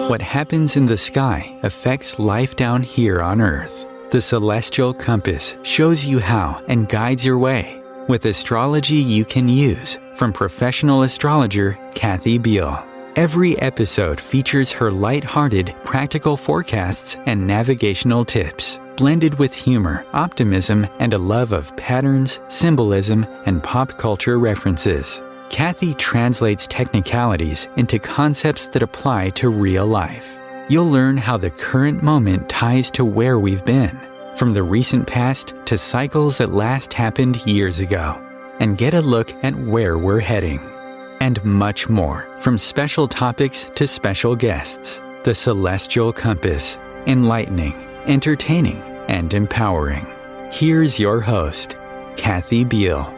What happens in the sky affects life down here on Earth. The celestial compass shows you how and guides your way with astrology you can use from professional astrologer Kathy Biehl. Every episode features her light-hearted, practical forecasts and navigational tips, blended with humor, optimism, and a love of patterns, symbolism, and pop culture references. Kathy translates technicalities into concepts that apply to real life. You'll learn how the current moment ties to where we've been, from the recent past to cycles that last happened years ago, and get a look at where we're heading. And much more, from special topics to special guests. The Celestial Compass, enlightening, entertaining, and empowering. Here's your host, Kathy Biehl.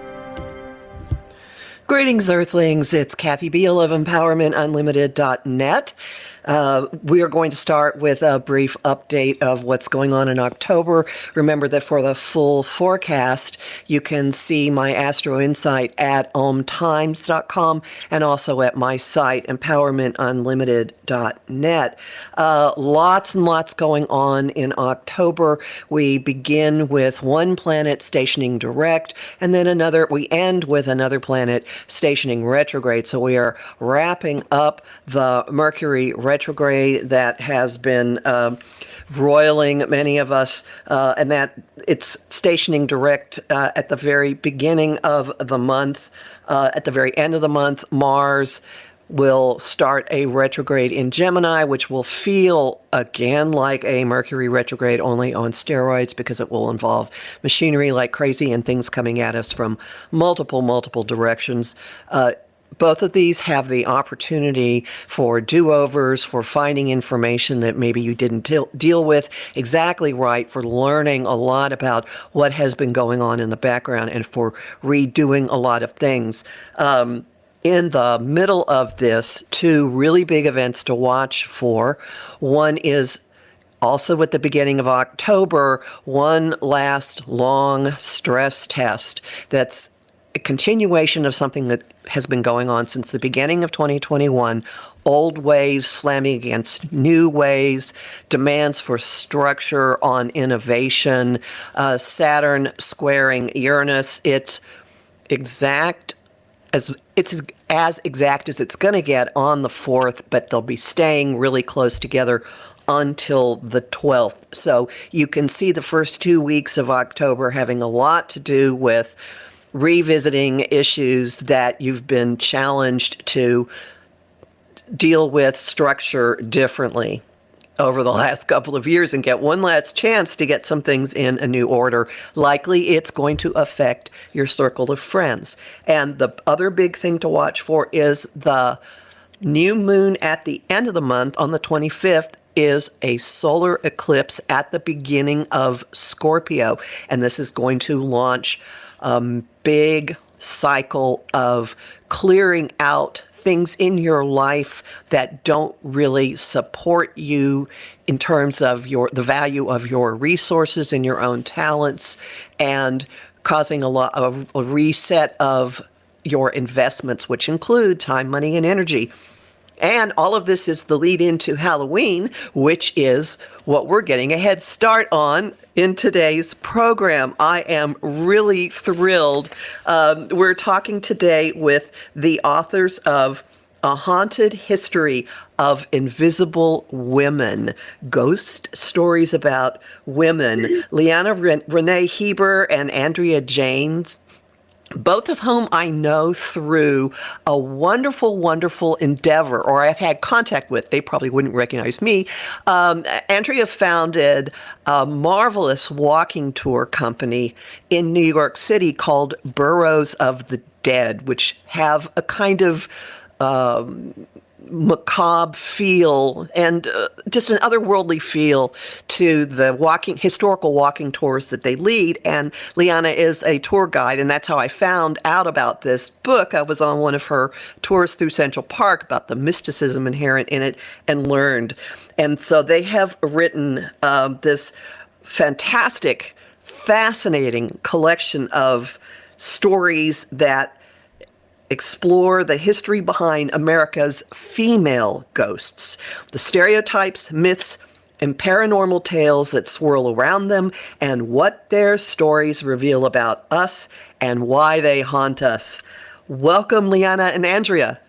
Greetings, Earthlings. It's Kathy Biehl of EmpowermentUnlimited.net. We are going to start with a brief update of what's going on in October. Remember that for the full forecast, you can see my Astro Insight at OMTimes.com and also at my site, EmpowermentUnlimited.net. Lots and lots going on in October. We begin with one planet stationing direct, and then we end with another planet stationing retrograde. So we are wrapping up the Mercury retrograde that has been roiling many of us, and that it's stationing direct at the very beginning of the month. At the very end of the month, Mars will start a retrograde in Gemini, which will feel again like a Mercury retrograde, only on steroids, because it will involve machinery like crazy and things coming at us from multiple directions. Both of these have the opportunity for do-overs, for finding information that maybe you didn't deal with exactly right, for learning a lot about what has been going on in the background, and for redoing a lot of things. In the middle of this, two really big events to watch for. One is also at the beginning of October, one last long stress test that's a continuation of something that has been going on since the beginning of 2021. Old ways slamming against new ways, demands for structure on innovation, Saturn squaring Uranus. It's as exact as it's going to get on the 4th, but they'll be staying really close together until the 12th. So you can see the first 2 weeks of October having a lot to do with revisiting issues that you've been challenged to deal with structure differently over the last couple of years, and get one last chance to get some things in a new order. Likely it's going to affect your circle of friends. And the other big thing to watch for is the new moon at the end of the month on the 25th is a solar eclipse at the beginning of Scorpio. And this is going to launch a big cycle of clearing out things in your life that don't really support you in terms of the value of your resources and your own talents, and causing a reset of your investments, which include time, money, and energy. And all of this is the lead into Halloween, which is what we're getting a head start on in today's program. I am really thrilled. We're talking today with the authors of A Haunted History of Invisible Women, Ghost Stories About Women, Leanna Renee Hieber and Andrea Janes, both of whom I know through a wonderful endeavor, or I've had contact with. They probably wouldn't recognize me. Andrea founded a marvelous walking tour company in New York City called Burrows of the Dead, which have a kind of macabre feel and just an otherworldly feel to the historical walking tours that they lead. And Leanna is a tour guide, and that's how I found out about this book. I was on one of her tours through Central Park about the mysticism inherent in it and learned. And so they have written this fantastic, fascinating collection of stories that explore the history behind America's female ghosts, the stereotypes, myths, and paranormal tales that swirl around them, and what their stories reveal about us and why they haunt us. Welcome, Leanna and Andrea.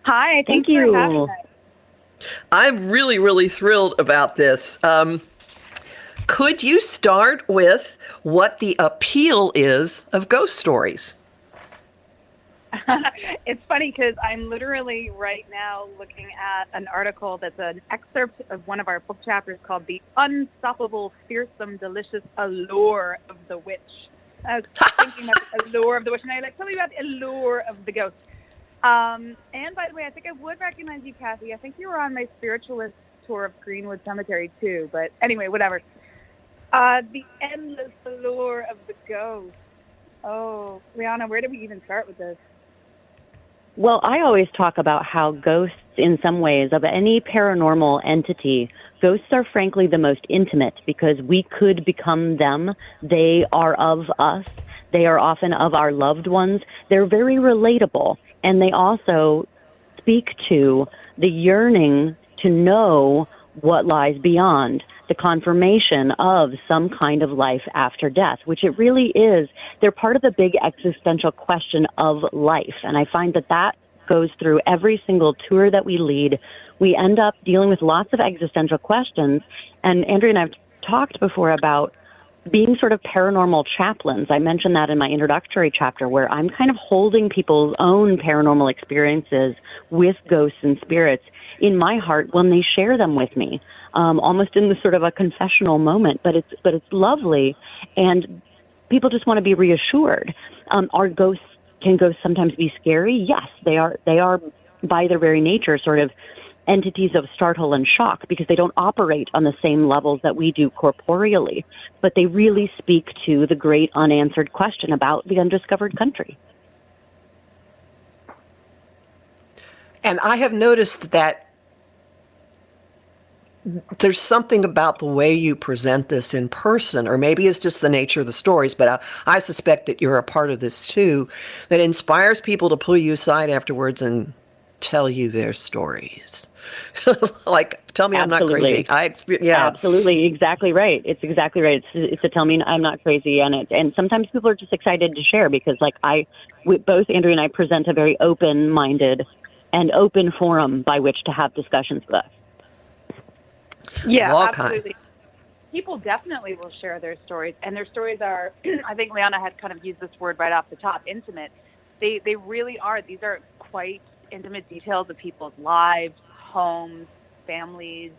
Hi, Thank you you. for having us. I'm really, really thrilled about this. Could you start with what the appeal is of ghost stories? It's funny because I'm literally right now looking at an article that's an excerpt of one of our book chapters called The Unstoppable, Fearsome, Delicious Allure of the Witch. I was thinking about the allure of the witch, and I like, tell me about the allure of the ghost. And by the way, I think I would recognize you, Kathy. I think you were on my spiritualist tour of Greenwood Cemetery too, but anyway, whatever. The endless allure of the ghost. Oh, Leanna, where do we even start with this? Well, I always talk about how ghosts, in some ways, of any paranormal entity, ghosts are frankly the most intimate because we could become them. They are of us. They are often of our loved ones. They're very relatable. And they also speak to the yearning to know what lies beyond, the confirmation of some kind of life after death, which it really is. They're part of the big existential question of life. And I find that that goes through every single tour that we lead. We end up dealing with lots of existential questions. And Andrea and I have talked before about being sort of paranormal chaplains. I mentioned that in my introductory chapter, where I'm kind of holding people's own paranormal experiences with ghosts and spirits in my heart when they share them with me, almost in the sort of a confessional moment. But it's lovely, and people just want to be reassured. Can ghosts sometimes be scary? Yes, they are. They are by their very nature sort of entities of startle and shock because they don't operate on the same levels that we do corporeally, but they really speak to the great unanswered question about the undiscovered country. And I have noticed that there's something about the way you present this in person, or maybe it's just the nature of the stories, but I suspect that you're a part of this too, that inspires people to pull you aside afterwards and tell you their stories. Like, tell me Absolutely. I'm not crazy. Yeah. Absolutely, exactly right. It's exactly right. It's a tell me I'm not crazy, and sometimes people are just excited to share because, like, both Andrea and I present a very open-minded and open forum by which to have discussions with us. Yeah, absolutely. People definitely will share their stories, and their stories are, I think Leanna had kind of used this word right off the top, intimate. They really are. These are quite intimate details of people's lives, homes, families.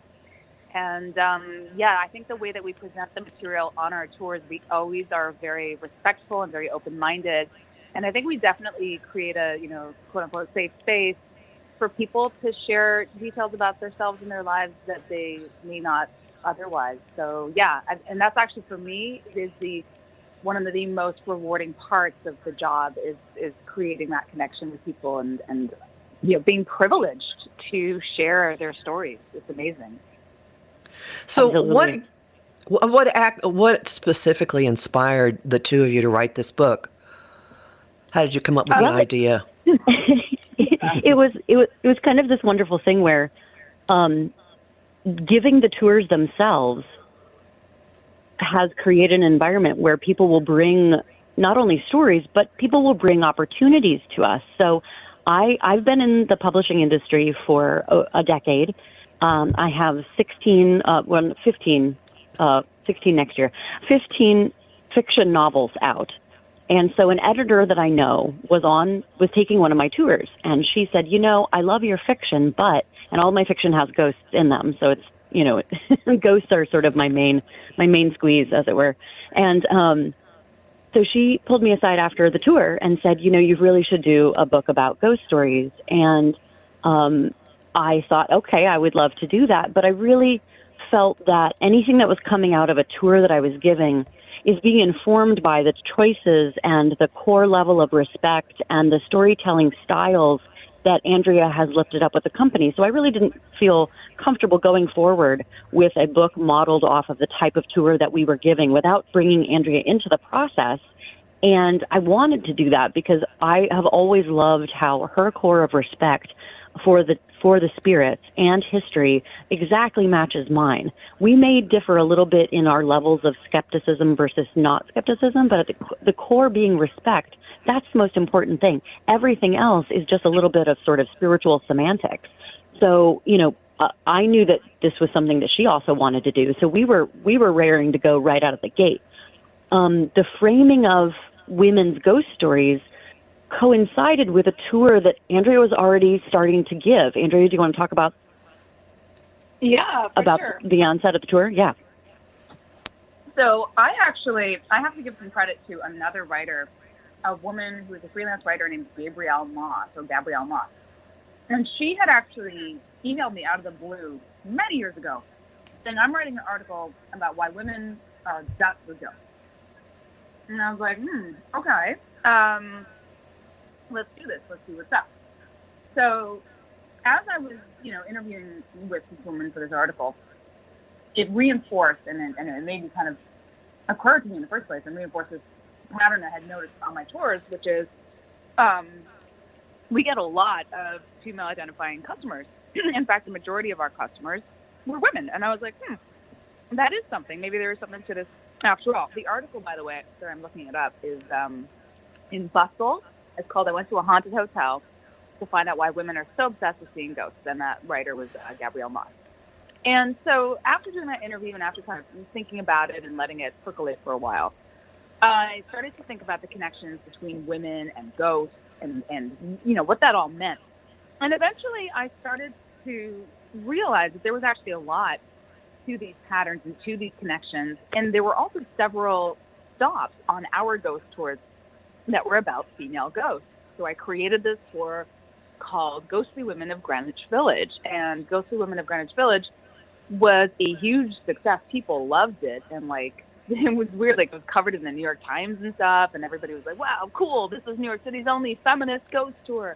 And I think the way that we present the material on our tours, we always are very respectful and very open-minded. And I think we definitely create a, quote unquote, safe space for people to share details about themselves and their lives that they may not otherwise. So yeah, and that's actually, for me, is one of the most rewarding parts of the job is creating that connection with people and being privileged to share their stories. It's amazing. So Absolutely. what specifically inspired the two of you to write this book? How did you come up with the idea? It was kind of this wonderful thing where giving the tours themselves has created an environment where people will bring not only stories, but people will bring opportunities to us. So I've been in the publishing industry for a decade. I have 16 next year, 15 fiction novels out. And so an editor that I know was taking one of my tours, and she said, I love your fiction, and all my fiction has ghosts in them. So it's, ghosts are sort of my main squeeze, as it were. And so she pulled me aside after the tour and said, you really should do a book about ghost stories. And I thought, okay, I would love to do that. But I really felt that anything that was coming out of a tour that I was giving is being informed by the choices and the core level of respect and the storytelling styles that Andrea has lifted up with the company. So I really didn't feel comfortable going forward with a book modeled off of the type of tour that we were giving without bringing Andrea into the process And I wanted to do that because I have always loved how her core of respect for the spirits and history exactly matches mine. We may differ a little bit in our levels of skepticism versus not skepticism, but at the core being respect, that's the most important thing. Everything else is just a little bit of sort of spiritual semantics. So, I knew that this was something that she also wanted to do. So we were raring to go right out of the gate. The framing of women's ghost stories coincided with a tour that Andrea was already starting to give. Andrea, do you want to talk about sure. the onset of the tour? Yeah. So I have to give some credit to another writer, a woman who is a freelance writer named Gabrielle Moss. And she had actually emailed me out of the blue many years ago saying, I'm writing an article about why women are obsessed with ghosts. And I was like, okay. Let's do this. Let's see what's up. So as I was, interviewing with this woman for this article, it reinforced, and it made me kind of occur to me in the first place, and reinforced this pattern I had noticed on my tours, which is we get a lot of female identifying customers. In fact, the majority of our customers were women. And I was like, that is something. Maybe there is something to this after all. The article, by the way, sorry, I'm looking it up, is in Bustle. It's called I Went to a Haunted Hotel to Find Out Why Women Are So Obsessed with Seeing Ghosts. And that writer was Gabrielle Moss. And so after doing that interview and after kind of thinking about it and letting it percolate for a while, I started to think about the connections between women and ghosts and what that all meant. And eventually I started to realize that there was actually a lot to these patterns and to these connections. And there were also several stops on our ghost tours that were about female ghosts. So I created this tour called Ghostly Women of Greenwich Village. And Ghostly Women of Greenwich Village was a huge success. People loved it. And it was weird. It was covered in the New York Times and stuff. And everybody was like, wow, cool. This is New York City's only feminist ghost tour.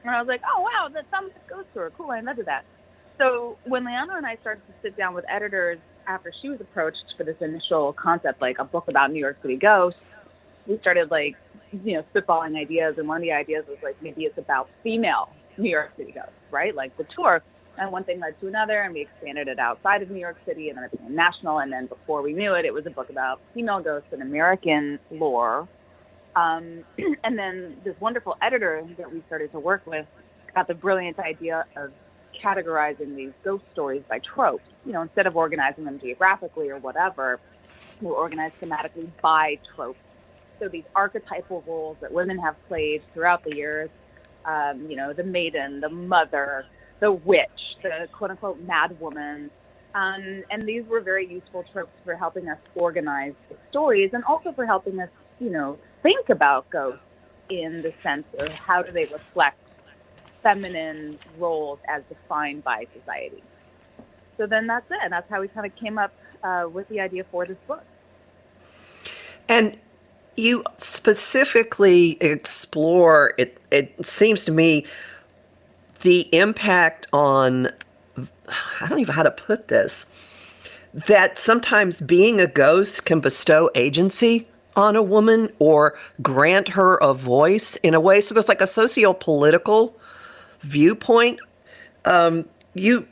And I was like, oh, wow, the feminist ghost tour. Cool. I invented that. So when Leanna and I started to sit down with editors after she was approached for this initial concept, like a book about New York City ghosts, we started spitballing ideas. And one of the ideas was maybe it's about female New York City ghosts, right? Like the tour. And one thing led to another, and we expanded it outside of New York City, and then it became national. And then before we knew it, it was a book about female ghosts in American lore. And then this wonderful editor that we started to work with got the brilliant idea of categorizing these ghost stories by tropes. Instead of organizing them geographically or whatever, we're organized thematically by tropes. So these archetypal roles that women have played throughout the years, the maiden, the mother, the witch, the quote-unquote mad woman. And these were very useful tropes for helping us organize the stories and also for helping us, think about ghosts in the sense of how do they reflect feminine roles as defined by society. So then that's it. And that's how we kind of came up with the idea for this book. And you specifically explore, it seems to me, the impact on, I don't even know how to put this, that sometimes being a ghost can bestow agency on a woman or grant her a voice in a way. So there's like a socio-political viewpoint. You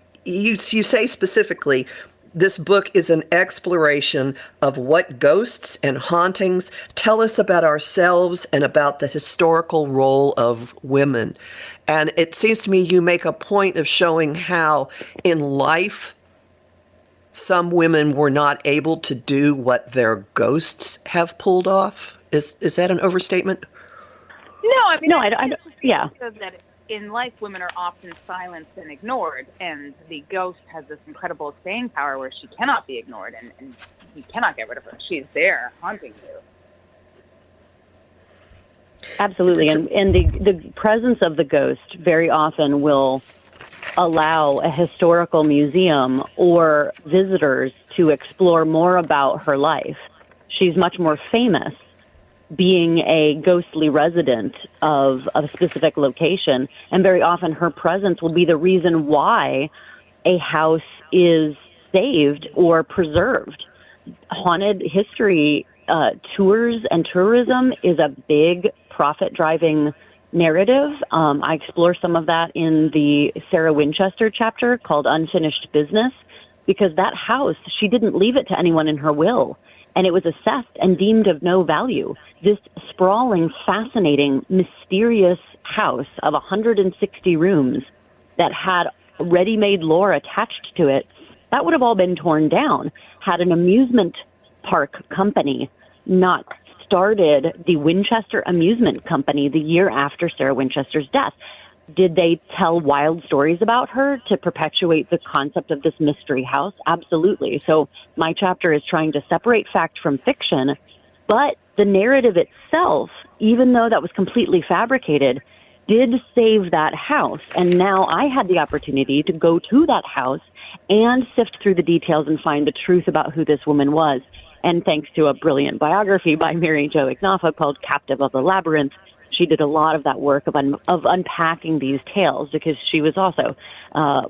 say specifically, this book is an exploration of what ghosts and hauntings tell us about ourselves and about the historical role of women. And it seems to me you make a point of showing how in life some women were not able to do what their ghosts have pulled off. Is that an overstatement? No, I mean, no, I don't. Yeah. That in life, women are often silenced and ignored, and the ghost has this incredible staying power where she cannot be ignored, and you cannot get rid of her. She's there haunting you. Absolutely, and the presence of the ghost very often will allow a historical museum or visitors to explore more about her life. She's much more famous being a ghostly resident of a specific location, and very often her presence will be the reason why a house is saved or preserved. Haunted history tours and tourism is a big profit-driving narrative. I explore some of that in the Sarah Winchester chapter called Unfinished Business, because that house, she didn't leave it to anyone in her will, and it was assessed and deemed of no value. This sprawling, fascinating, mysterious house of 160 rooms that had ready-made lore attached to it, that would have all been torn down had an amusement park company not started the Winchester Amusement Company the year after Sarah Winchester's death. Did they tell wild stories about her to perpetuate the concept of this mystery house? Absolutely. So my chapter is trying to separate fact from fiction, but the narrative itself, even though that was completely fabricated, did save that house. And now I had the opportunity to go to that house and sift through the details and find the truth about who this woman was. And thanks to a brilliant biography by Mary Jo Ignafa called Captive of the Labyrinth, she did a lot of that work of unpacking these tales, because she was also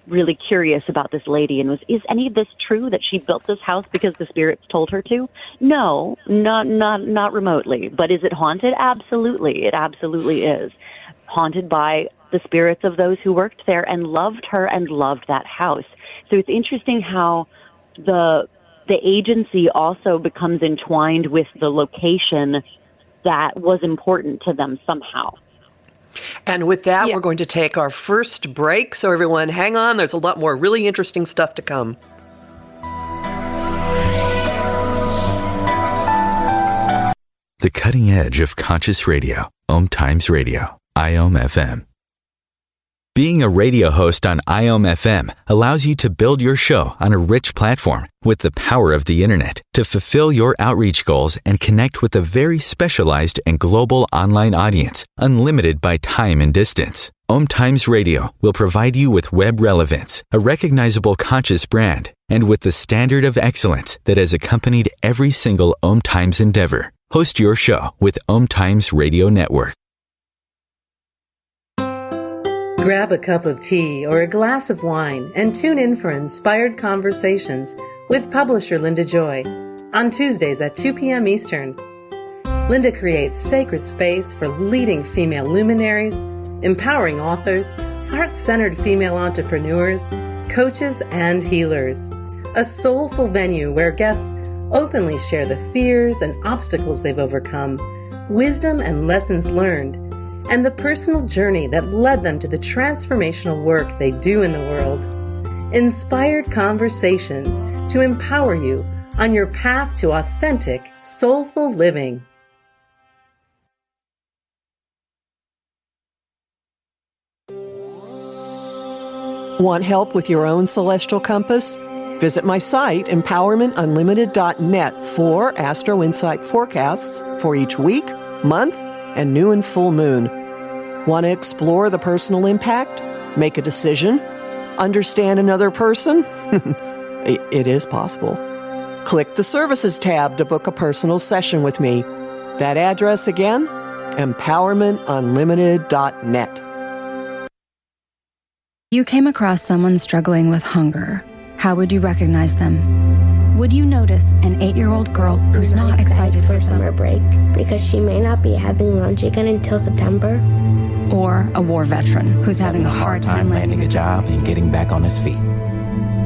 really curious about this lady and is any of this true, that she built this house because the spirits told her to? No, not remotely. But is it haunted? Absolutely. It absolutely is. Haunted by the spirits of those who worked there and loved her and loved that house. So it's interesting how the agency also becomes entwined with the location that was important to them somehow. And with that, we're going to take our first break. So everyone, hang on. There's a lot more really interesting stuff to come. The cutting edge of conscious radio. OMTimes Radio. IOM FM. Being a radio host on IOM FM allows you to build your show on a rich platform with the power of the internet to fulfill your outreach goals and connect with a very specialized and global online audience, unlimited by time and distance. OMTimes Radio will provide you with web relevance, a recognizable conscious brand, and with the standard of excellence that has accompanied every single OMTimes endeavor. Host your show with OMTimes Radio Network. Grab a cup of tea or a glass of wine and tune in for Inspired Conversations with publisher Linda Joy on Tuesdays at 2 p.m. Eastern. Linda creates sacred space for leading female luminaries, empowering authors, heart-centered female entrepreneurs, coaches, and healers. A soulful venue where guests openly share the fears and obstacles they've overcome, wisdom and lessons learned, and the personal journey that led them to the transformational work they do in the world. Inspired Conversations to empower you on your path to authentic, soulful living. Want help with your own celestial compass? Visit my site, empowermentunlimited.net, for Astro Insight forecasts for each week, month, and new and full moon. Want to explore the personal impact? Make a decision? Understand another person? It is possible. Click the Services tab to book a personal session with me. That address again? empowermentunlimited.net. You came across someone struggling with hunger. How would you recognize them? Would you notice an 8-year-old girl who's not excited for summer break because she may not be having lunch again until September? Or a war veteran who's having a hard time landing a job and getting back on his feet?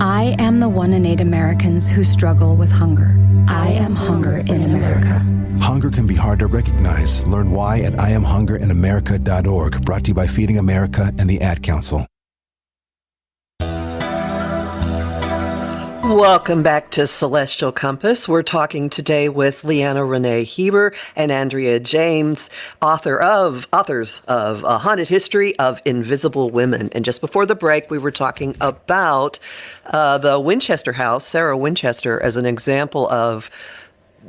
I am the 1 in 8 Americans who struggle with hunger. I am hunger in America. Hunger can be hard to recognize. Learn why at IamHungerInAmerica.org. Brought to you by Feeding America and the Ad Council. Welcome back to Celestial Compass. We're talking today with Leanna Renee Hieber and Andrea James, authors of A Haunted History of Invisible Women. And just before the break, we were talking about the Winchester house, Sarah Winchester, as an example of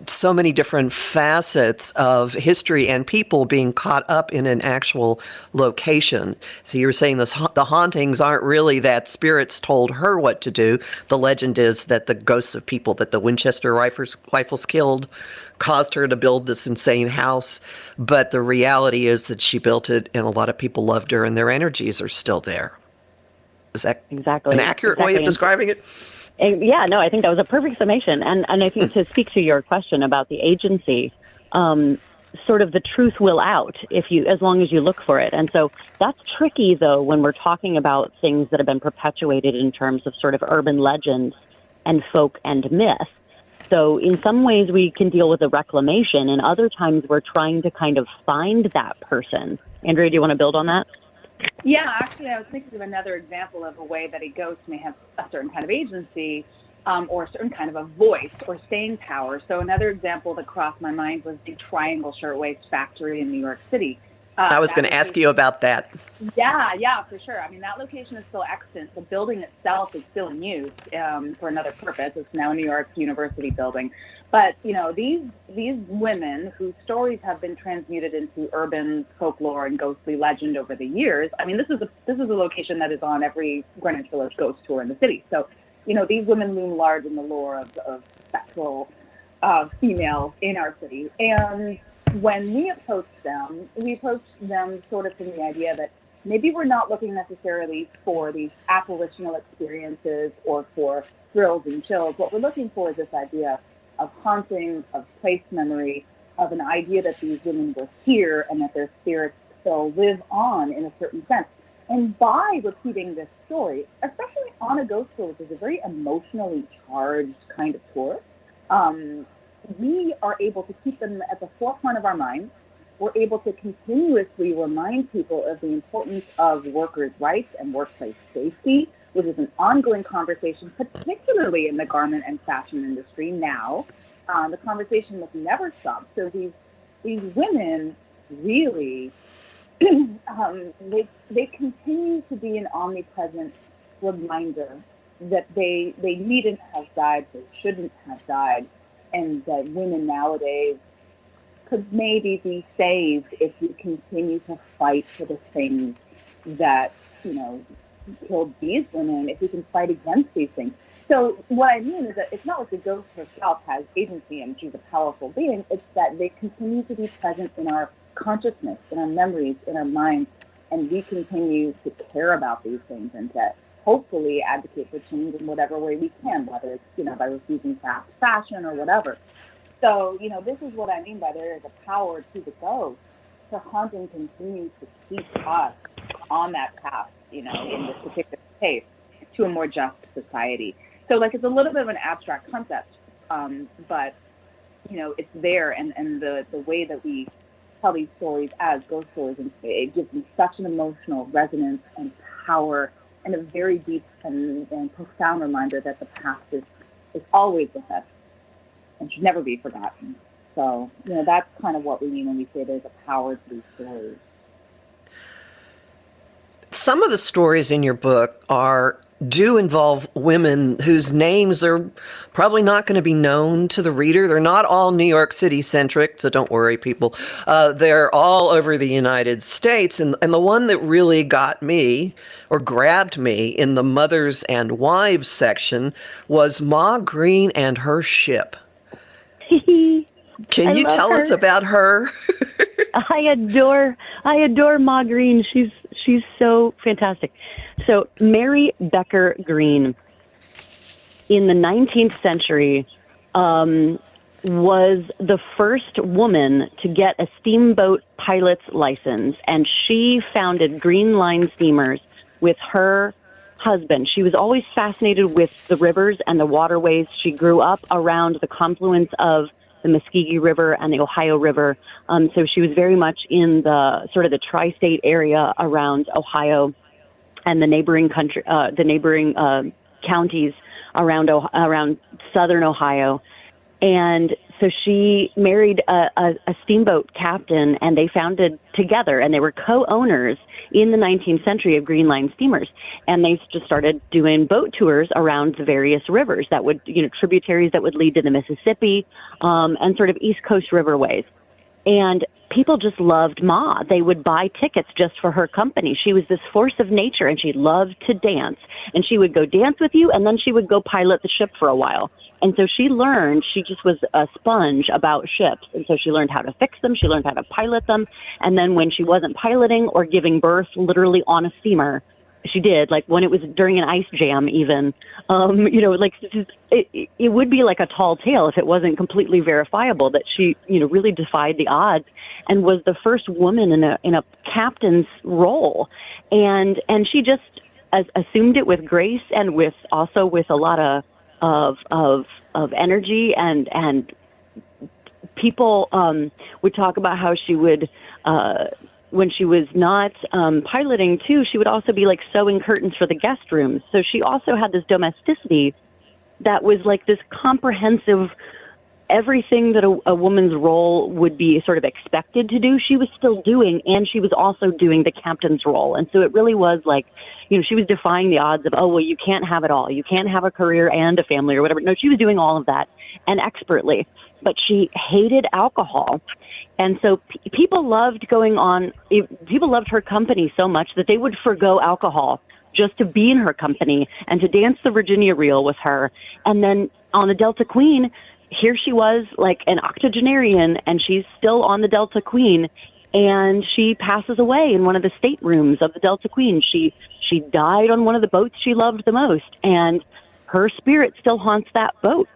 so many different facets of history and people being caught up in an actual location. So you were saying the hauntings aren't really that spirits told her what to do. The legend is that the ghosts of people that the Winchester rifles killed caused her to build this insane house. But the reality is that she built it and a lot of people loved her and their energies are still there. Is that exactly an accurate way of describing it? Yeah, no, I think that was a perfect summation. And I think to speak to your question about the agency, sort of the truth will out as long as you look for it. And so that's tricky, though, when we're talking about things that have been perpetuated in terms of sort of urban legends and folk and myth. So in some ways we can deal with the reclamation, and other times we're trying to kind of find that person. Andrea, do you want to build on that? Yeah, actually, I was thinking of another example of a way that a ghost may have a certain kind of agency or a certain kind of a voice or staying power. So another example that crossed my mind was the Triangle Shirtwaist Factory in New York City. I was going to ask you about that. Yeah, for sure. I mean, that location is still extant. The building itself is still in use for another purpose. It's now New York's University building. But, you know, these women whose stories have been transmuted into urban folklore and ghostly legend over the years. I mean, this is a location that is on every Greenwich Village ghost tour in the city. So, you know, these women loom large in the lore of spectral female in our city. And when we approached them sort of from the idea that maybe we're not looking necessarily for these apparitional experiences or for thrills and chills. What we're looking for is this idea of haunting, of place memory, of an idea that these women were here and that their spirits still live on in a certain sense. And by repeating this story, especially on a ghost tour, which is a very emotionally charged kind of tour, we are able to keep them at the forefront of our minds. We're able to continuously remind people of the importance of workers' rights and workplace safety, which is an ongoing conversation, particularly in the garment and fashion industry now. The conversation must never stop. So these women really, they continue to be an omnipresent reminder that they needn't have died, they shouldn't have died, and that women nowadays could maybe be saved if we continue to fight for the things that, you know, killed these women, if we can fight against these things. So what I mean is that it's not like the ghost herself has agency and she's a powerful being. It's that they continue to be present in our consciousness, in our memories, in our minds, and we continue to care about these things and to hopefully advocate for change in whatever way we can, whether it's, you know, by refusing fast fashion or whatever. So, you know, this is what I mean by there is a power to the ghost to haunt and continue to keep us on that path, you know, in this particular case, to a more just society. So, like, it's a little bit of an abstract concept, but, you know, it's there, and the way that we tell these stories as ghost stories, and it gives them such an emotional resonance and power and a very deep and profound reminder that the past is always with us and should never be forgotten. So, you know, that's kind of what we mean when we say there's a power to these stories. Some of the stories in your book do involve women whose names are probably not going to be known to the reader. They're not all New York City centric, so don't worry, people. They're all over the United States. And the one that really got me or grabbed me in the mothers and wives section was Ma Green and her ship. Can you tell us about her? I adore Ma Green. She's so fantastic. So Mary Becker Green in the 19th century was the first woman to get a steamboat pilot's license, and she founded Green Line Steamers with her husband. She was always fascinated with the rivers and the waterways. She grew up around the confluence of the Muskogee River and the Ohio River. So she was very much in the sort of the tri-state area around Ohio and the neighboring counties around southern Ohio. And so she married a steamboat captain, and they founded together, and they were co-owners in the 19th century of Green Line Steamers. And they just started doing boat tours around the various rivers that would, you know, tributaries that would lead to the Mississippi, and sort of East Coast riverways. And people just loved Ma. They would buy tickets just for her company. She was this force of nature, and she loved to dance. And she would go dance with you, and then she would go pilot the ship for a while. And so she just was a sponge about ships. And so she learned how to fix them. She learned how to pilot them. And then when she wasn't piloting or giving birth literally on a steamer, she did, like when it was during an ice jam even. Like it would be like a tall tale if it wasn't completely verifiable that she, really defied the odds and was the first woman in a captain's role. And she just assumed it with grace and with a lot of energy, and people would talk about how she would, when she was not piloting too, she would also be like sewing curtains for the guest rooms. So she also had this domesticity that was like this comprehensive, everything that a woman's role would be sort of expected to do, she was still doing, and she was also doing the captain's role. And so it really was like, she was defying the odds of, oh, well, you can't have it all. You can't have a career and a family or whatever. No, she was doing all of that, and expertly. But she hated alcohol. And so people loved her company so much that they would forgo alcohol just to be in her company and to dance the Virginia reel with her. And then on the Delta Queen, here she was like an octogenarian, and she's still on the Delta Queen, and she passes away in one of the staterooms of the Delta Queen. She died on one of the boats she loved the most, and her spirit still haunts that boat.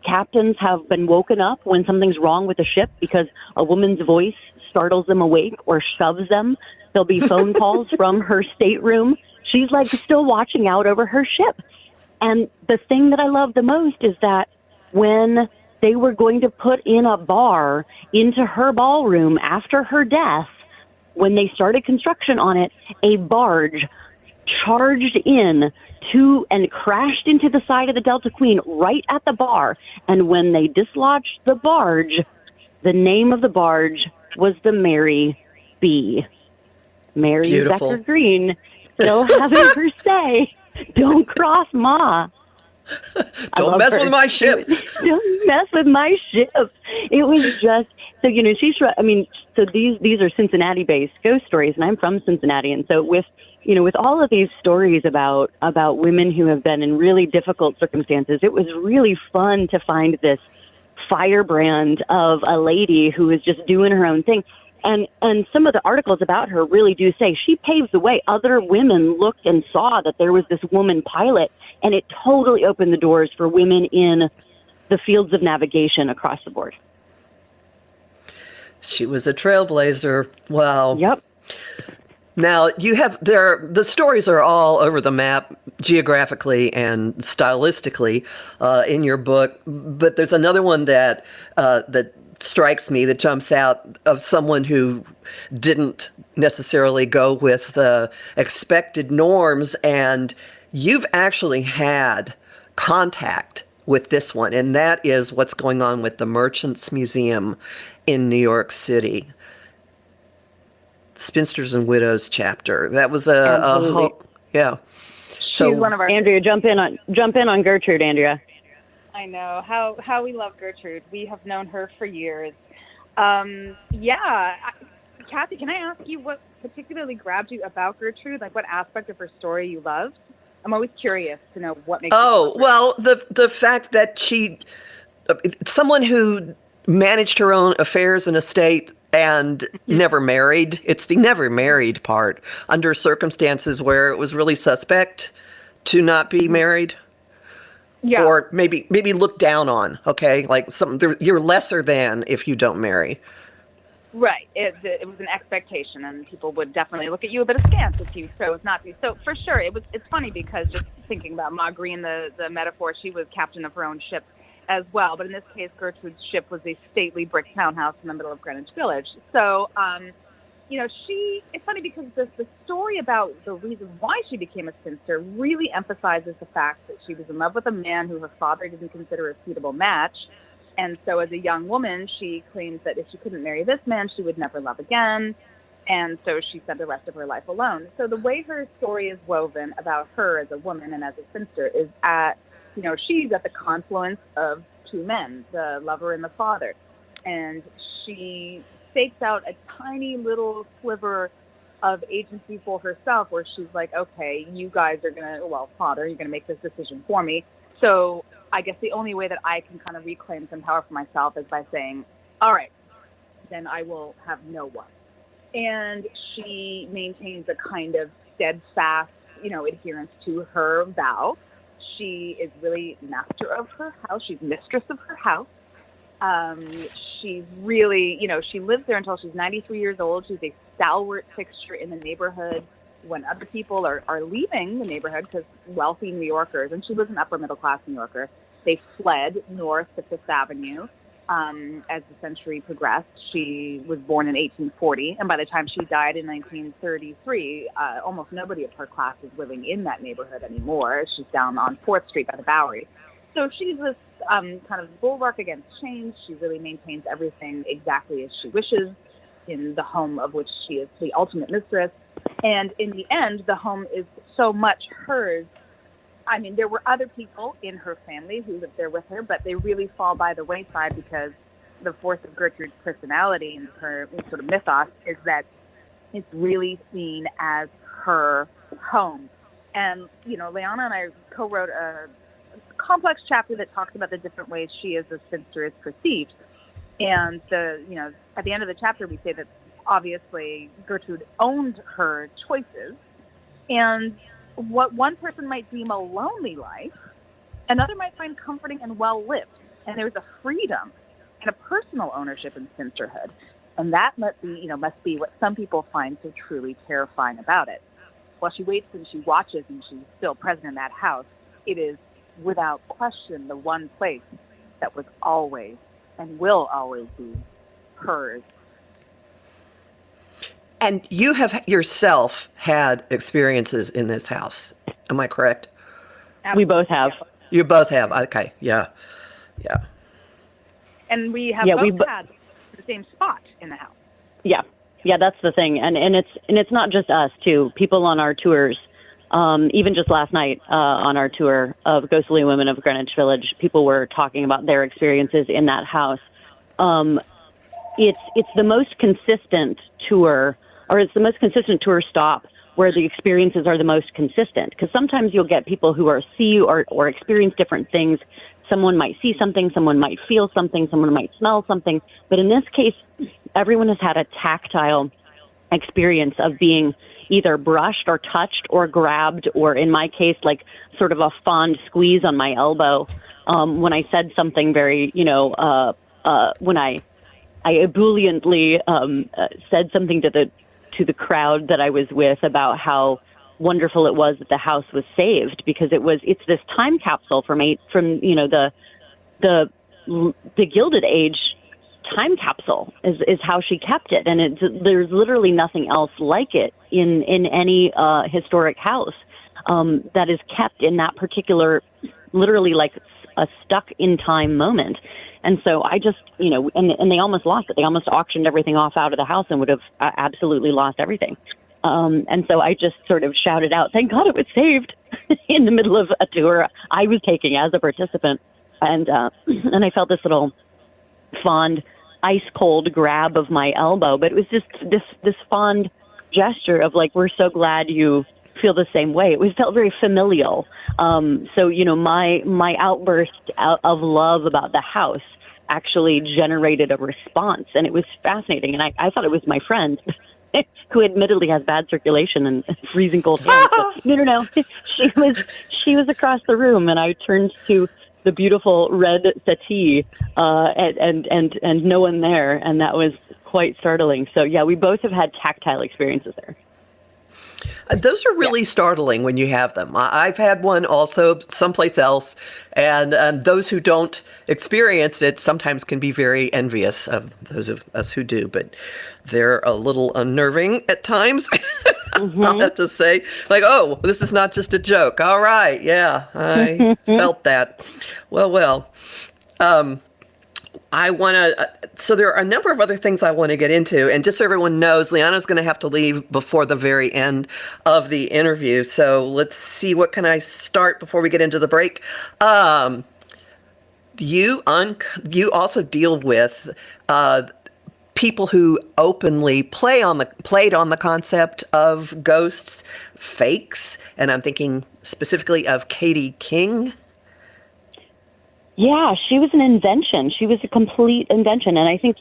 Captains have been woken up when something's wrong with the ship because a woman's voice startles them awake or shoves them. There'll be phone calls from her stateroom. She's like still watching out over her ship. And the thing that I love the most is that when they were going to put in a bar into her ballroom after her death, when they started construction on it, a barge charged in and crashed into the side of the Delta Queen right at the bar. And when they dislodged the barge, the name of the barge was the Mary B. Mary Beautiful. Becker Green, still having her say, "Don't cross Ma." Don't mess with my ship. Don't mess with my ship. It was just, so these are Cincinnati-based ghost stories, and I'm from Cincinnati. And so with all of these stories about women who have been in really difficult circumstances, it was really fun to find this firebrand of a lady who was just doing her own thing. And some of the articles about her really do say she paved the way. Other women looked and saw that there was this woman pilot, and it totally opened the doors for women in the fields of navigation across the board. She was a trailblazer. Wow. Yep. Now, the stories are all over the map geographically and stylistically in your book, but there's another one that strikes me, that jumps out, of someone who didn't necessarily go with the expected norms, and you've actually had contact with this one, and that is what's going on with the Merchants Museum in New York City. Spinsters and Widows chapter. That was yeah. So one of our Andrea, jump in on Gertrude, Andrea. I know how we love Gertrude. We have known her for years. Kathy, can I ask you what particularly grabbed you about Gertrude? Like what aspect of her story you loved? I'm always curious to know what makes. Oh, well, the fact that someone who managed her own affairs and estate and never married. It's the never married part, under circumstances where it was really suspect to not be married. Yeah. Or maybe looked down on, okay? Like you're lesser than if you don't marry. Right. It was an expectation, and people would definitely look at you a bit askance if you chose not to. So for sure, it's funny because just thinking about Ma Green, the metaphor, she was captain of her own ship as well. But in this case, Gertrude's ship was a stately brick townhouse in the middle of Greenwich Village. So, it's funny because the story about the reason why she became a spinster really emphasizes the fact that she was in love with a man who her father didn't consider a suitable match. And so as a young woman, she claims that if she couldn't marry this man, she would never love again. And so she spent the rest of her life alone. So the way her story is woven about her as a woman and as a spinster is she's at the confluence of two men, the lover and the father. And she stakes out a tiny little sliver of agency for herself where she's like, okay, you guys are father, you're going to make this decision for me. So I guess the only way that I can kind of reclaim some power for myself is by saying, all right, then I will have no one. And she maintains a kind of steadfast adherence to her vow. She is really master of her house. She's mistress of her house. She's really, she lives there until she's 93 years old. She's a stalwart fixture in the neighborhood when other people are leaving the neighborhood, because wealthy New Yorkers, and she was an upper middle class New Yorker, they fled north to Fifth Avenue. As the century progressed, she was born in 1840, and by the time she died in 1933, almost nobody of her class is living in that neighborhood anymore. She's down on 4th Street by the Bowery. So she's this kind of bulwark against change. She really maintains everything exactly as she wishes in the home of which she is the ultimate mistress. And in the end, the home is so much hers. I mean, there were other people in her family who lived there with her, but they really fall by the wayside because the force of Gertrude's personality and her sort of mythos is that it's really seen as her home. And, Leanna and I co-wrote a complex chapter that talks about the different ways she as a spinster is perceived. And at the end of the chapter, we say that obviously Gertrude owned her choices, and what one person might deem a lonely life, another might find comforting and well-lived. And there's a freedom and a personal ownership in spinsterhood. And that must be what some people find so truly terrifying about it. While she waits and she watches and she's still present in that house, it is without question the one place that was always and will always be hers. And you have yourself had experiences in this house. Am I correct? We both have. You both have. Okay. Yeah. Yeah. And we have had the same spot in the house. Yeah. Yeah, that's the thing. And it's not just us too. People on our tours, even just last night on our tour of Ghostly Women of Greenwich Village, people were talking about their experiences in that house. It's the most consistent tour, or it's the most consistent tour stop where the experiences are the most consistent. Because sometimes you'll get people who see or experience different things. Someone might see something, someone might feel something, someone might smell something. But in this case, everyone has had a tactile experience of being either brushed or touched or grabbed, or in my case, like sort of a fond squeeze on my elbow. When I said something very, when I ebulliently said something to the crowd that I was with about how wonderful it was that the house was saved, because it's this time capsule from the Gilded Age time capsule is how she kept it, and there's literally nothing else like it in any historic house that is kept in that particular, literally like a stuck in time moment. And so I just, and they almost lost it. They almost auctioned everything off out of the house and would have absolutely lost everything. And so I just sort of shouted out, "Thank God it was saved," in the middle of a tour I was taking as a participant. And I felt this little fond, ice cold grab of my elbow, but it was just this fond gesture of like, we're so glad you feel the same way. It felt very familial. So, my outburst of love about the house actually generated a response, and it was fascinating. And I thought it was my friend who admittedly has bad circulation and freezing cold hands. But no. She was across the room, and I turned to the beautiful red settee, and no one there. And that was quite startling. So yeah, we both have had tactile experiences there. Those are really startling when you have them. I've had one also someplace else, and those who don't experience it sometimes can be very envious of those of us who do, but they're a little unnerving at times. Mm-hmm. I'll have to say, like, oh, this is not just a joke. All right, yeah, I felt that. Well. I want to, so there are a number of other things I want to get into. And just so everyone knows, Leanna's going to have to leave before the very end of the interview. So let's see, what can I start before we get into the break? You also deal with people who openly played on the concept of ghosts, fakes. And I'm thinking specifically of Katie King. Yeah, she was an invention. She was a complete invention. And I think,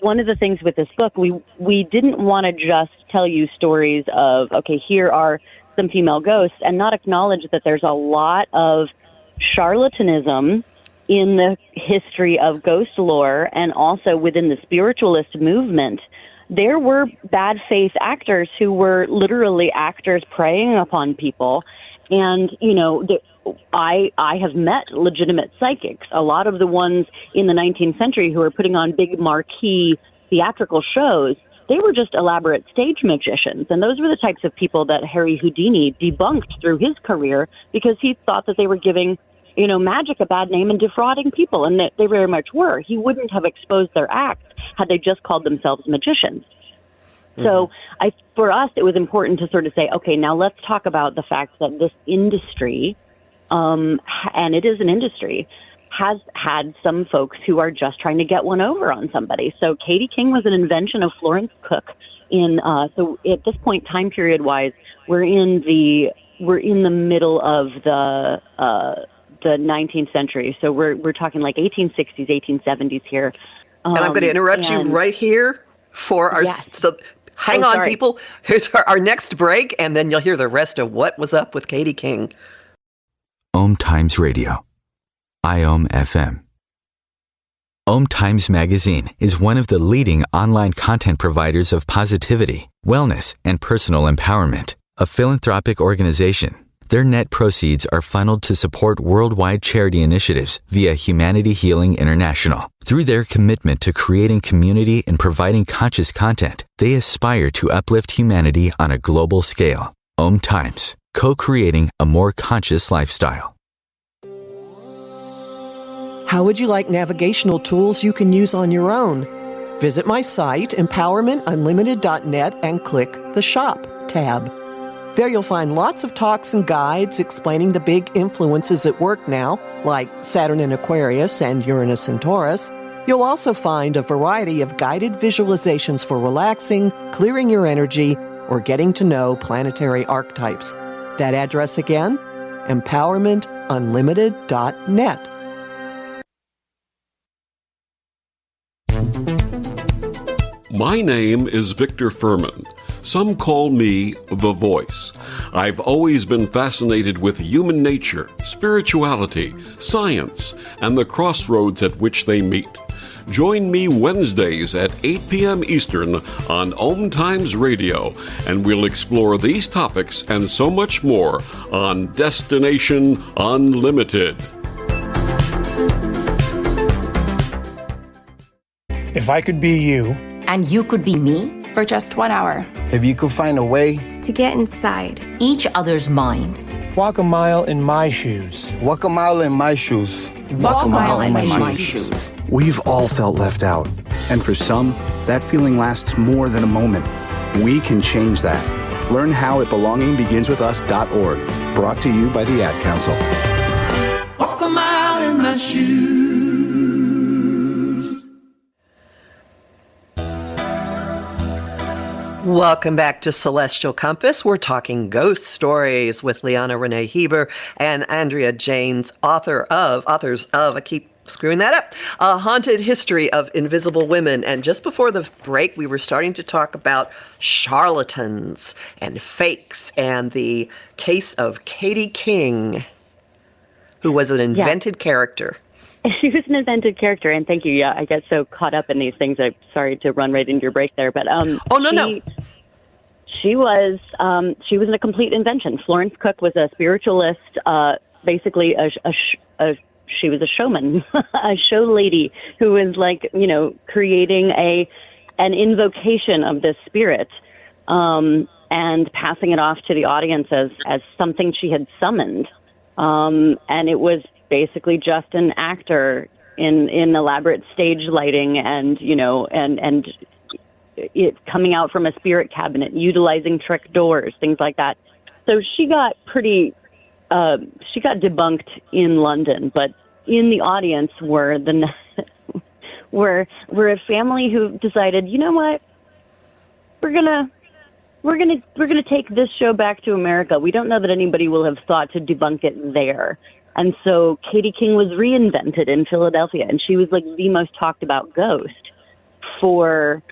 one of the things with this book, we didn't want to just tell you stories of, okay, here are some female ghosts and not acknowledge that there's a lot of charlatanism in the history of ghost lore and also within the spiritualist movement. There were bad faith actors who were literally actors preying upon people. And, I have met legitimate psychics. A lot of the ones in the 19th century who were putting on big marquee theatrical shows, they were just elaborate stage magicians. And those were the types of people that Harry Houdini debunked through his career because he thought that they were giving, magic a bad name and defrauding people. And they very much were. He wouldn't have exposed their acts had they just called themselves magicians. So for us, it was important to sort of say, okay, now let's talk about the fact that this industry, and it is an industry, has had some folks who are just trying to get one over on somebody. So Katie King was an invention of Florence Cook. So at this point, time period wise, we're in the middle of the 19th century. So we're talking like 1860s, 1870s here. And I'm going to interrupt you right here for our. Yes. So hang on, people. Here's our next break, and then you'll hear the rest of what was up with Katie King. OMTimes Radio. IOM FM. OMTimes Magazine is one of the leading online content providers of positivity, wellness, and personal empowerment. A philanthropic organization, their net proceeds are funneled to support worldwide charity initiatives via Humanity Healing International. Through their commitment to creating community and providing conscious content, they aspire to uplift humanity on a global scale. OMTimes, co-creating a more conscious lifestyle. How would you like navigational tools you can use on your own? Visit my site, empowermentunlimited.net, and click the Shop tab. There you'll find lots of talks and guides explaining the big influences at work now, like Saturn in Aquarius and Uranus in Taurus. You'll also find a variety of guided visualizations for relaxing, clearing your energy, or getting to know planetary archetypes. That address again, empowermentunlimited.net. My name is Victor Furman. Some call me The Voice. I've always been fascinated with human nature, spirituality, science, and the crossroads at which they meet. Join me Wednesdays at 8 p.m. Eastern on OMTimes Radio, and we'll explore these topics and so much more on Destination Unlimited. If I could be you, and you could be me for just 1 hour. If you could find a way to get inside each other's mind. Walk a mile in my shoes. Walk a mile in my shoes. Walk a mile in my shoes. We've all felt left out. And for some, that feeling lasts more than a moment. We can change that. Learn how at belongingbeginswithus.org. Brought to you by the Ad Council. Walk a mile in my shoes. Welcome back to Celestial Compass. We're talking ghost stories with Leanna Renee Hieber and Andrea Janes, authors of, I keep screwing that up, A Haunted History of Invisible Women. And just before the break, we were starting to talk about charlatans and fakes and the case of Katie King, who was an invented character. She was an invented character, and thank you. Yeah, I get so caught up in these things. I'm sorry to run right into your break there, but no. She was a complete invention. Florence Cook was a spiritualist, basically she was a showman, a show lady who was creating an invocation of this spirit, and passing it off to the audience as something she had summoned, and it was basically just an actor in elaborate stage lighting and it coming out from a spirit cabinet, utilizing trick doors, things like that. So she got debunked in London, but in the audience were a family who decided, you know what, we're gonna take this show back to America. We don't know that anybody will have thought to debunk it there. And so Katie King was reinvented in Philadelphia, and she was like the most talked about ghost for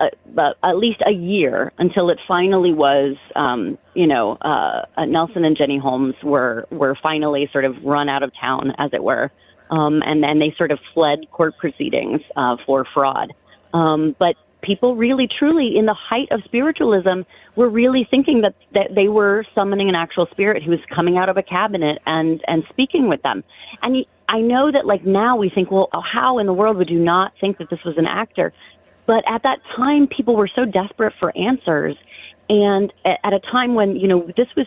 at least a year until it finally was, Nelson and Jenny Holmes were finally sort of run out of town, as it were. And then they sort of fled court proceedings for fraud. But people really, truly, in the height of spiritualism, were really thinking that they were summoning an actual spirit who was coming out of a cabinet and speaking with them. And I know that, like, now we think, well, how in the world would you not think that this was an actor? But at that time, people were so desperate for answers. And at a time when,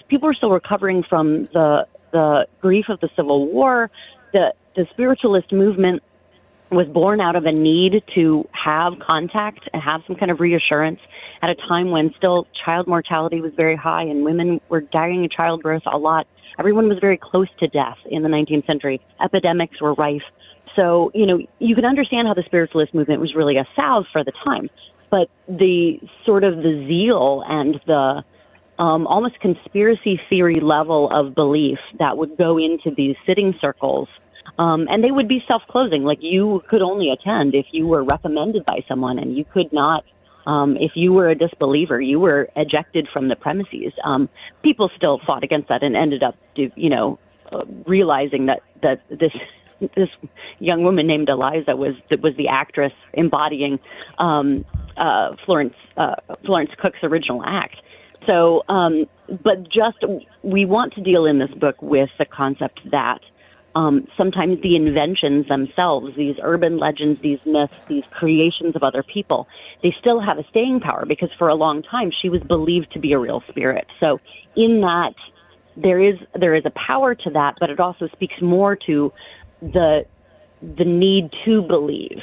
people were still recovering from the grief of the Civil War, the spiritualist movement was born out of a need to have contact and have some kind of reassurance at a time when still child mortality was very high and women were dying in childbirth a lot. Everyone was very close to death in the 19th century. Epidemics were rife. So, you can understand how the spiritualist movement was really a salve for the time. But the sort of the zeal and the almost conspiracy theory level of belief that would go into these sitting circles, and they would be self-closing. Like, you could only attend if you were recommended by someone, and you could not, if you were a disbeliever, you were ejected from the premises. People still fought against that and ended up, realizing that this young woman named Eliza was the actress embodying Florence Cook's original act. So, but we want to deal in this book with the concept that sometimes the inventions themselves, these urban legends, these myths, these creations of other people, they still have a staying power because for a long time she was believed to be a real spirit. So in that, there is a power to that, but it also speaks more to the need to believe.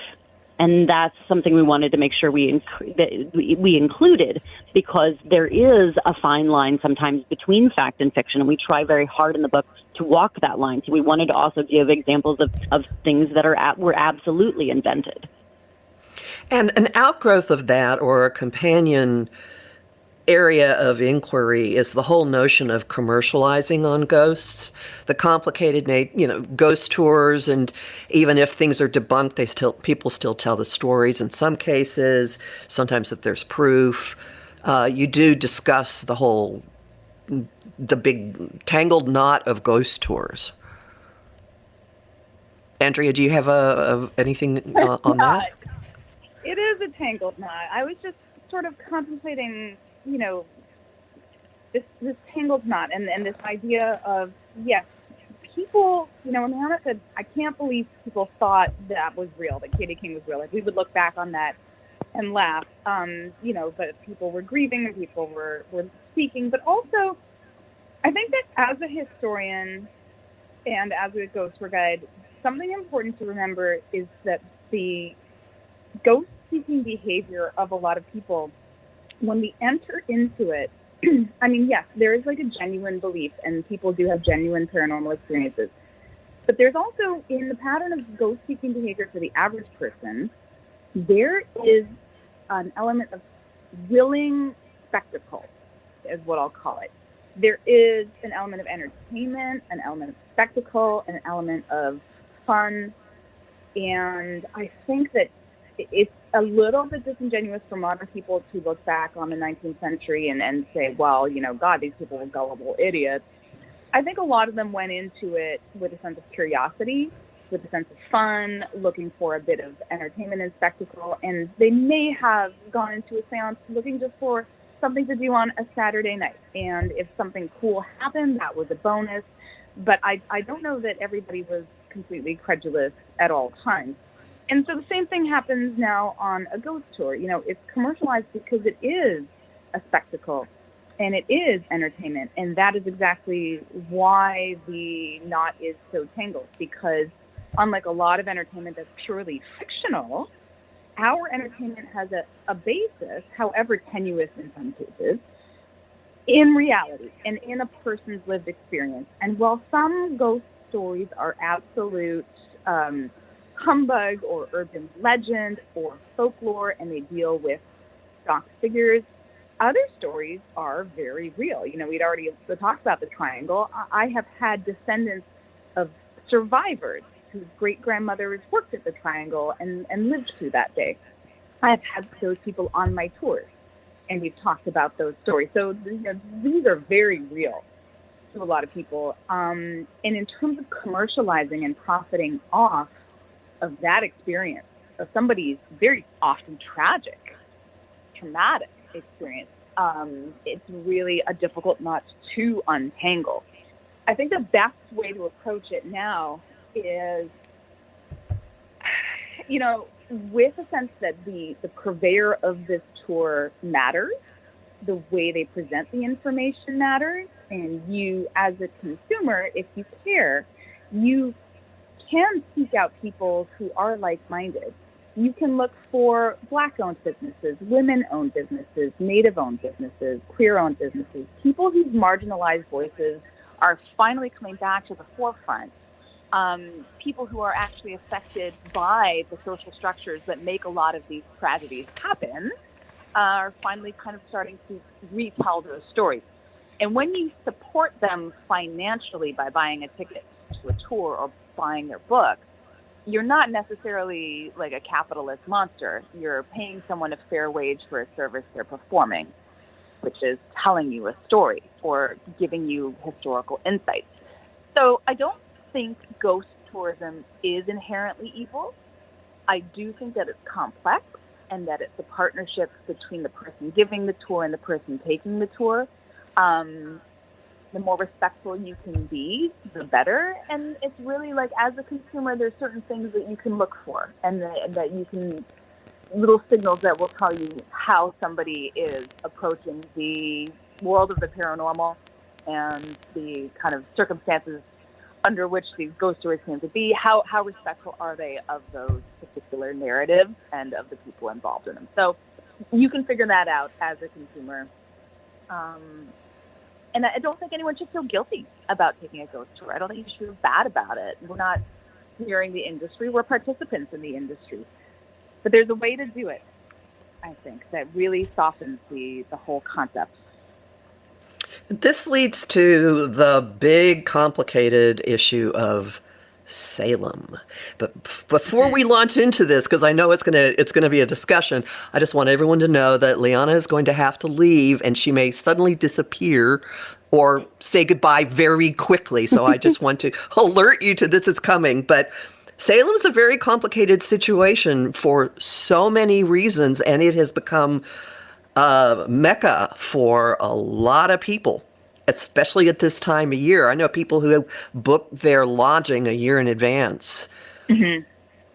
And that's something we wanted to make sure we included, because there is a fine line sometimes between fact and fiction, and we try very hard in the book to walk that line. So we wanted to also give examples of things that were absolutely invented. And an outgrowth of that, or a companion area of inquiry, is the whole notion of commercializing on ghosts, the complicated, ghost tours, and even if things are debunked, people still tell the stories in some cases. Sometimes if there's proof, you do discuss the big tangled knot of ghost tours. Andrea, do you have anything on that? It is a tangled knot. I was just sort of contemplating, this tangled knot and this idea of, yes, people, when Leanna said, I can't believe people thought that was real, that Katie King was real. Like, we would look back on that and laugh, but people were grieving and people were speaking. But also, I think that as a historian and as a ghost tour guide, something important to remember is that the ghost-seeking behavior of a lot of people, when we enter into it, I mean, yes, there is like a genuine belief, and people do have genuine paranormal experiences. But there's also, in the pattern of ghost-seeking behavior for the average person, there is an element of willing spectacle, is what I'll call it. There is an element of entertainment, an element of spectacle, an element of fun, and I think that it's a little bit disingenuous for modern people to look back on the 19th century and say, well, God, these people were gullible idiots. I think a lot of them went into it with a sense of curiosity, with a sense of fun, looking for a bit of entertainment and spectacle, and they may have gone into a seance looking just for something to do on a Saturday night. And if something cool happened, that was a bonus. But I don't know that everybody was completely credulous at all times. And so the same thing happens now on a ghost tour. It's commercialized because it is a spectacle and it is entertainment. And that is exactly why the knot is so tangled, because unlike a lot of entertainment that's purely fictional, our entertainment has a basis, however tenuous in some cases, in reality and in a person's lived experience. And while some ghost stories are absolute humbug or urban legend or folklore, and they deal with stock figures, other stories are very real. We'd already talked about the triangle. I have had descendants of survivors whose great-grandmothers worked at the triangle and lived through that day. I've had those people on my tours, and we've talked about those stories. So these are very real to a lot of people. And in terms of commercializing and profiting off of that experience, of somebody's very often traumatic experience, it's really a difficult knot to untangle. I think the best way to approach it now is, with a sense that the purveyor of this tour matters, the way they present the information matters, and you as a consumer, if you care, you can seek out people who are like-minded. You can look for Black-owned businesses, women-owned businesses, Native-owned businesses, queer-owned businesses, people whose marginalized voices are finally coming back to the forefront. People who are actually affected by the social structures that make a lot of these tragedies happen are finally kind of starting to retell those stories. And when you support them financially by buying a ticket to a tour or buying their book, you're not necessarily like a capitalist monster. You're paying someone a fair wage for a service they're performing, which is telling you a story or giving you historical insights. So I don't think ghost tourism is inherently evil. I do think that it's complex and that it's a partnership between the person giving the tour and the person taking the tour. The more respectful you can be, the better. And it's really like, as a consumer, there's certain things that you can look for and that you can, little signals that will tell you how somebody is approaching the world of the paranormal and the kind of circumstances under which these ghost stories came to be. How respectful are they of those particular narratives and of the people involved in them? So you can figure that out as a consumer. And I don't think anyone should feel guilty about taking a ghost tour. I don't think you should feel bad about it. We're not steering the industry. We're participants in the industry. But there's a way to do it, I think, that really softens the whole concept. This leads to the big, complicated issue of Salem. But before we launch into this, because I know it's gonna be a discussion, I just want everyone to know that Leanna is going to have to leave, and she may suddenly disappear or say goodbye very quickly. So I just want to alert you to this is coming. But Salem is a very complicated situation for so many reasons, and it has become a mecca for a lot of people, especially at this time of year. I know people who have booked their lodging a year in advance. Mm-hmm.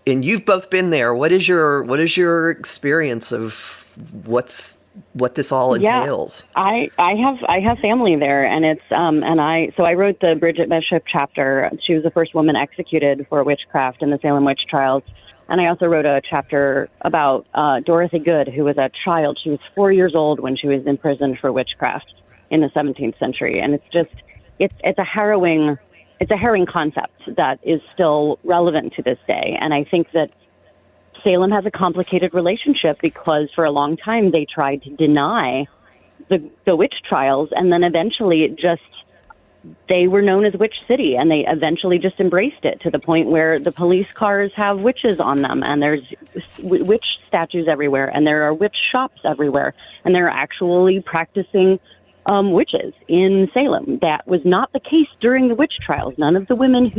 And you've both been there. What is your experience of what this all entails? Yeah, I have family there, and it's so I wrote the Bridget Bishop chapter. She was the first woman executed for witchcraft in the Salem witch trials. And I also wrote a chapter about Dorothy Good, who was a child. She was 4 years old when she was imprisoned for witchcraft in the 17th century. And it's a harrowing concept that is still relevant to this day. And I think that Salem has a complicated relationship because for a long time they tried to deny the witch trials, and then eventually they were known as Witch City, and they eventually just embraced it to the point where the police cars have witches on them, and there's witch statues everywhere, and there are witch shops everywhere, and they're actually practicing witches in Salem. That was not the case during the witch trials. None of the women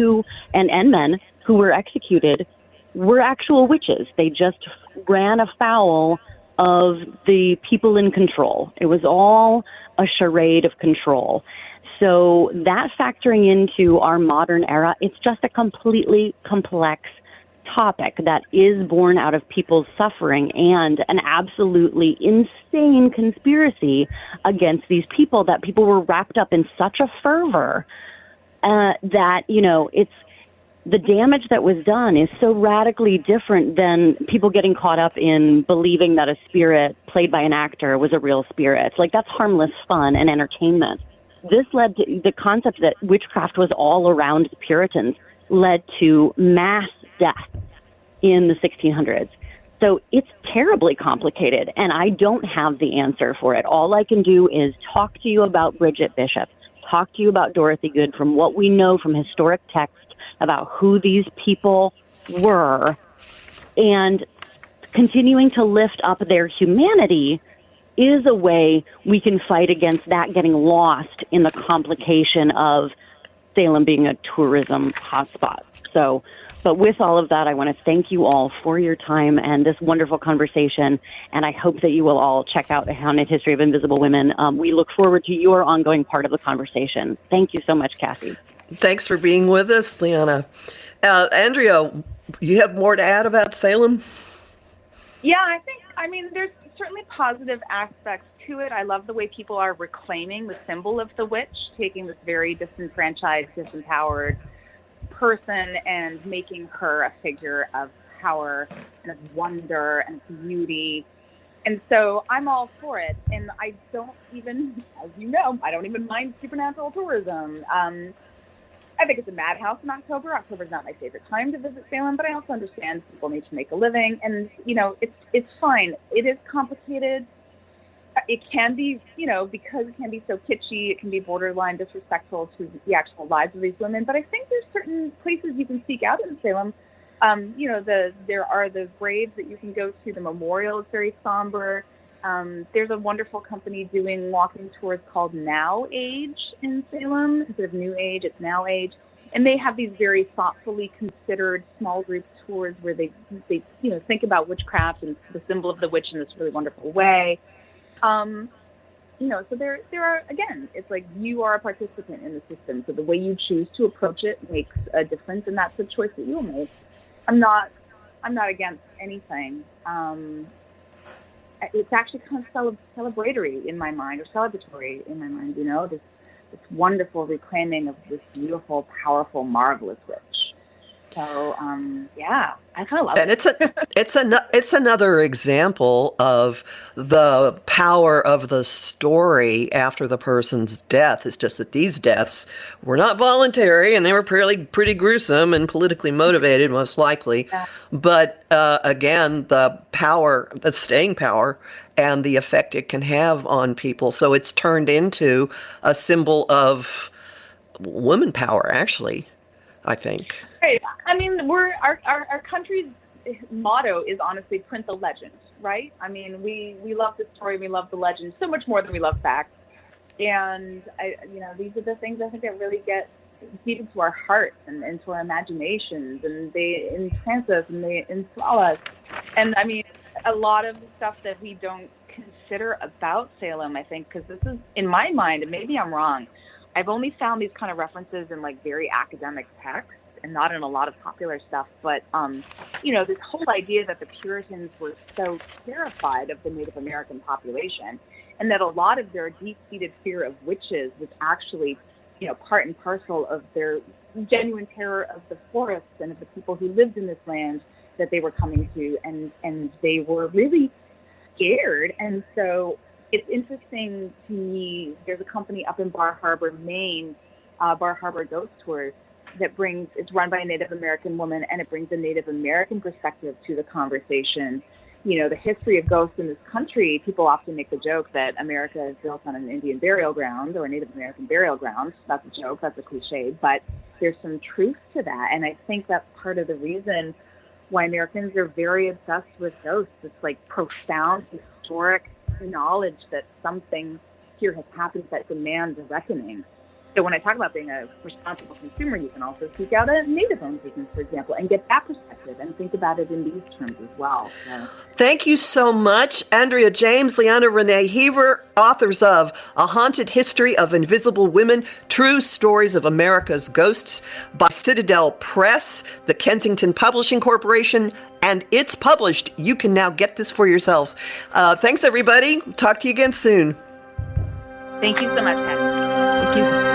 and men who were executed were actual witches. They just ran afoul of the people in control. It was all a charade of control. So that factoring into our modern era, it's just a completely complex topic that is born out of people's suffering and an absolutely insane conspiracy against these people, that people were wrapped up in such a fervor that, it's the damage that was done is so radically different than people getting caught up in believing that a spirit played by an actor was a real spirit. Like, that's harmless fun and entertainment. This led to the concept that witchcraft was all around the Puritans, led to mass death in the 1600s. So it's terribly complicated, and I don't have the answer for it. All I can do is talk to you about Bridget Bishop, talk to you about Dorothy Good from what we know from historic text about who these people were, and continuing to lift up their humanity is a way we can fight against that getting lost in the complication of Salem being a tourism hotspot. So, but with all of that, I want to thank you all for your time and this wonderful conversation, and I hope that you will all check out A Haunted History of Invisible Women. We look forward to your ongoing part of the conversation. Thank you so much, Kathy. Thanks for being with us, Leanna. Andrea, you have more to add about Salem? Yeah, I mean, there's certainly positive aspects to it. I love the way people are reclaiming the symbol of the witch, taking this very disenfranchised, disempowered person and making her a figure of power and of wonder and beauty. And so I'm all for it. And I don't even, as you know, I don't even mind supernatural tourism. I think it's a madhouse in October. October's not my favorite time to visit Salem, but I also understand people need to make a living. And, it's fine. It is complicated. It can be, because it can be so kitschy, it can be borderline disrespectful to the actual lives of these women. But I think there's certain places you can seek out in Salem. There are the graves that you can go to. The memorial is very somber. There's a wonderful company doing walking tours called Now Age in Salem. Instead of New Age, it's Now Age. And they have these very thoughtfully considered small group tours where they think about witchcraft and the symbol of the witch in this really wonderful way. So there are, again, it's like you are a participant in the system. So the way you choose to approach it makes a difference, and that's the choice that you'll make. I'm not against anything. It's actually kind of celebratory in my mind, or celebratory in my mind, this wonderful reclaiming of this beautiful, powerful, marvelous witch. So, I kind of love it. And it's another example of the power of the story after the person's death. It's just that these deaths were not voluntary, and they were pretty gruesome and politically motivated, most likely. Yeah. But again, the staying power, and the effect it can have on people. So it's turned into a symbol of woman power, actually, I think. Right. I mean, our country's motto is honestly print the legend, right? I mean, we love the story, we love the legend so much more than we love facts. And these are the things I think that really get deep into our hearts and into our imaginations, and they entrance us and they enthrall us. And I mean, a lot of the stuff that we don't consider about Salem, I think, because this is, in my mind, and maybe I'm wrong, I've only found these kind of references in like very academic texts and not in a lot of popular stuff. But, this whole idea that the Puritans were so terrified of the Native American population, and that a lot of their deep-seated fear of witches was actually, part and parcel of their genuine terror of the forests and of the people who lived in this land that they were coming to, and they were really scared. And so it's interesting to me, there's a company up in Bar Harbor, Maine, Bar Harbor Ghost Tours, it's run by a Native American woman, and it brings a Native American perspective to the conversation. The history of ghosts in this country, people often make the joke that America is built on an Indian burial ground or a Native American burial ground. That's a joke, that's a cliche, but there's some truth to that. And I think that's part of the reason why Americans are very obsessed with ghosts. It's like profound, historic knowledge that something here has happened that demands a reckoning. So when I talk about being a responsible consumer, you can also seek out a native-owned business, for example, and get that perspective and think about it in these terms as well. So. Thank you so much, Andrea James, Leanna Renee Hieber, authors of A Haunted History of Invisible Women, True Stories of America's Ghosts by Citadel Press, the Kensington Publishing Corporation, and it's published. You can now get this for yourselves. Thanks, everybody. Talk to you again soon. Thank you so much, Kat. Thank you.